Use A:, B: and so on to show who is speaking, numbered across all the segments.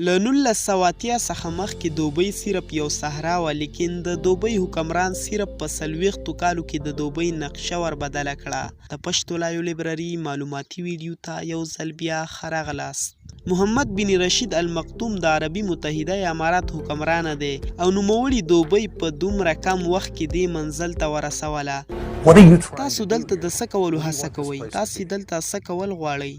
A: له 1980 څخه مخکې دوبۍ صرف یو صحرا وه، لیکن د دوبۍ حکمران صرف په 40 کالو کې د دوبۍ نقشه ور بدله کړه. د پښتو لایو لایبرري معلوماتي ویډیو ته یو ځل بیا ښه راغلاست. محمد بن رشید المکتوم د عربي متحده امارات حکمران دی او نوموړي دوبۍ په دومره کم وخت کې دې منزل ته ورسوله. تاسو دلته د څه کولو هڅه کوئ؟ تاسې دلته څه کول غواړئ؟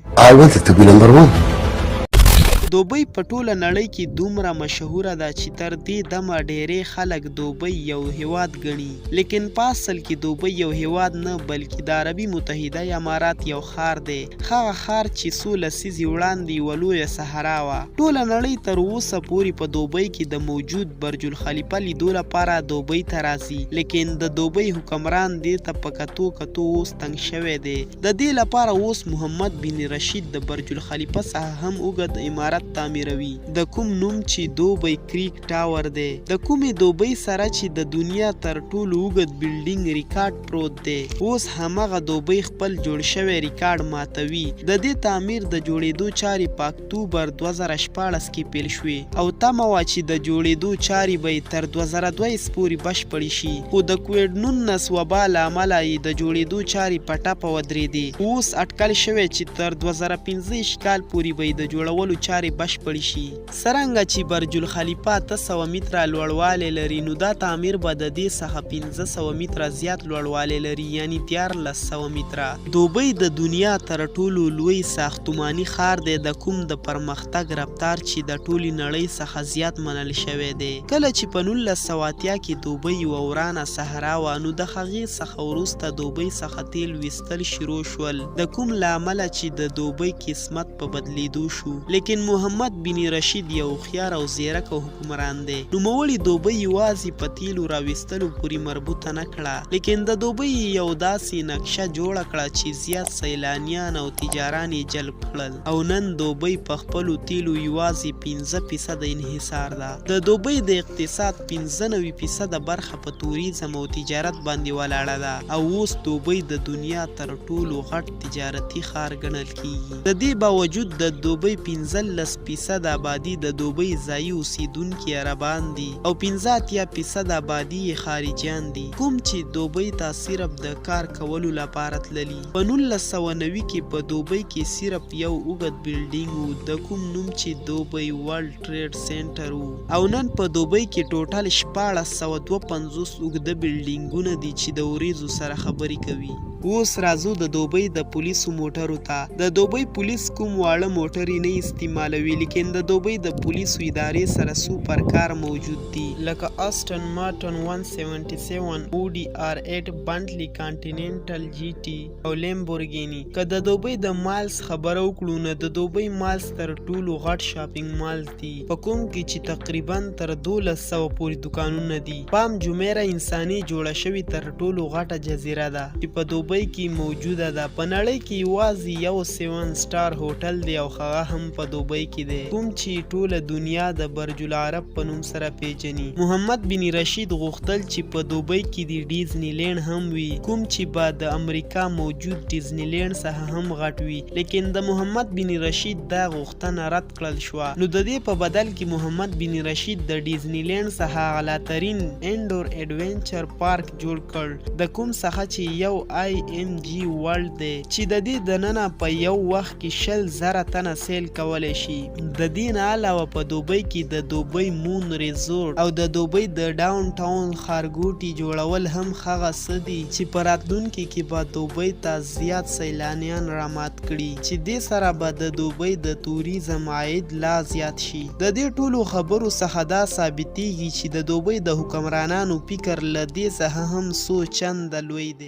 A: دوبۍ په ټوله نړۍ کې دومره مشهوره ده چې تر دې دمه ډېری خلک دوبۍ یو هیواد ګڼي، لیکن په اصل کې دوبۍ یو هیواد نه بلکې د عربي متحده امارات یو ښار دی. هغه ښار چې څو لسیزې وړاندې یوه لویه صحرا وه. ټوله نړۍ تر اوسه پورې په دوبۍ کې د موجود برج الخلیفه لیدو لپاره دوبۍ ته راځي، لیکن د دوبۍ حکمران دې ته په کتو اوس تنګ شوی دی. د دې لپاره اوس محمد بن رشید د برج الخلیفه څخه هم اوږد عمارت تعمیروي، د کوم نوم چې دوبۍ کریک ټاور دی، د کومې دوبۍ سره چې د دنیا تر ټولو اوږد بلډینګ ریکارډ پروت دی. اوس همغه دوبۍ خپل جوړ شوی ریکارډ ماتوي. د دې تعمیر د جوړېدو چارې په اکتوبر 2014 کې پیل شوې او تمه وه چې د جوړېدو چارې به تر 2022 پورې بشپړې شي، خو د کوویډ 19 وبا له امله یې د جوړېدو چارې په ټپه ودرېدې. اوس اټکل شوی چې تر 2025 کال پورې به د جوړولو چارې بشپړې شي. څرنګه چې برج الخلیفه 800 متره لوړوالی لري، نو دا تعمیر به د دې څخه 1500 متره زیات لوړوالی لري، یعنی 1300 متره. دوبۍ د دنیا تر ټولو لوی ساختماني ښار دی، د کوم د پرمختګ رفتار چې د ټولې نړۍ څخه زیات منل شوی دی. کله چې په 1980 کې دوبۍ یوه ورانه صحرا وه، نو د هغې څخه وروسته دوبۍ څخه تیل ویستل شروع شول، د کوم له امله چې د دوبۍ قسمت په بدلیدو شو. لیکن محمد بن رشید یو هوښیار او زیرک حکمران دی. نوموړي دوبۍ یوازې په تیلو راویستلو پورې مربوطه نه کړه، لیکن د دوبۍ یو داسې نقشه جوړه کړه چې زیات سیلانیان او تجاران یې جلب کړل، او نن دوبۍ په خپلو تیلو یوازې 5% انحصار ده. د دوبۍ د اقتصاد 95% برخه په توریزم او تجارت باندې ولاړه ده، او اوس دوبۍ د دنیا تر ټولو غټ تجارتي ښار ګڼل کیږي. د دې باوجود د دوبۍ 15% آبادی د دوبۍ ځایي اوسیدونکي عربان دي او 85% آبادي یې خارجیان دي، کوم چې دوبۍ ته صرف د کار کولو لپاره تللي. په 1990 کې په دوبۍ کې صرف یو اوږد بلډینګ و، د کوم نوم چې دوبۍ ورلډ ټریډ سینټر و، او نن په دوبۍ کې ټوټل 1452 اوږده بلډینګونه دي چې د وریځو سره خبرې کوي. اوس راځو د دوبۍ د پولیسو موټرو ته. د دوبۍ پولیس کوم واړه موټرې نه استعمالوي، لیکن د دوبۍ د پولیسو ادارې سره سوپر کار موجود دي، لکه آسټن مارټن 177، اودي R8، بنټلي کانټیننټل GT او لیمبورګیني. که د دوبۍ د مالز خبره وکړو، نو د دوبۍ مالز تر ټولو غټ شاپینګ مالز دي، په کوم کې چې تقریبا تر 1200 پورې دکانونه دي. پام جمیره انساني جوړه شوې تر ټولو غټه جزیره ده چې په دوبۍ کې موجوده ده. په نړۍ کې یوازې یو 7 سټار هوټل دی او هغه هم په دوبۍ کې دی، کوم چې ټوله دنیا د برج العرب په نوم سره پیژني. محمد بن رشید غوښتل چې په دوبۍ کې د ډیزنی لینډ هم وي، کوم چې به د امریکا موجود ډیزنی لینډ څخه هم غټ وي، لیکن د محمد بن رشید دا غوښتنه رد کړل شوه. نو د دې په بدل کې محمد بن رشید د ډیزنی لینډ څخه غلاترین انډور ایډونچر پارک جوړ کړ، د کوم څخه چې یو IMG ورلډ دی چې د دې دننه په یو وخت کې 100,000 تنه سیل کولی شي. د دې نه علاوه په دوبۍ کې د دوبۍ مون ریزورټ او د دوبۍ د ډاون ټاون ښارګوټي جوړول هم هغه څه دي چې په راتلونکي کې به دوبۍ ته زیات سیلانیان رامات کړي، چې دې سره به د دوبۍ د توریزم عاید لا زیات شي. د دې ټولو خبرو څخه دا ثابتېږي چې د دوبۍ د حکمرانانو فکر له دې څخه هم څو چنده لوی دی.